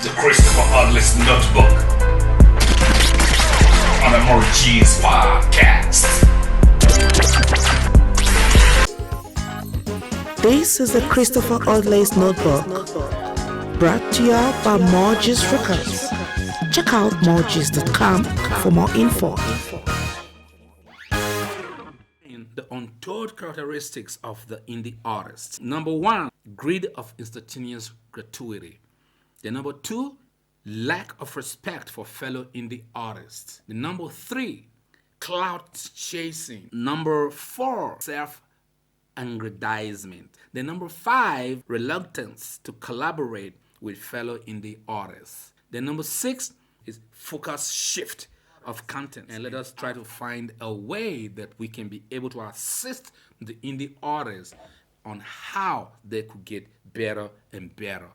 The Christopher Odiley's Notebook on the Morgeez podcast. This is the Christopher Odiley's Notebook, brought to you by Morgeez Records. Check out morgeez.com for more info. The untold characteristics of the indie artist. Number one, greed of instantaneous gratuity. The number two, lack of respect for fellow indie artists. The number three, clout chasing. Number four, self-aggrandizement. The number five, reluctance to collaborate with fellow indie artists. The number six is focus shift of content, and let us try to find a way that we can be able to assist the indie artists on how they could get better and better.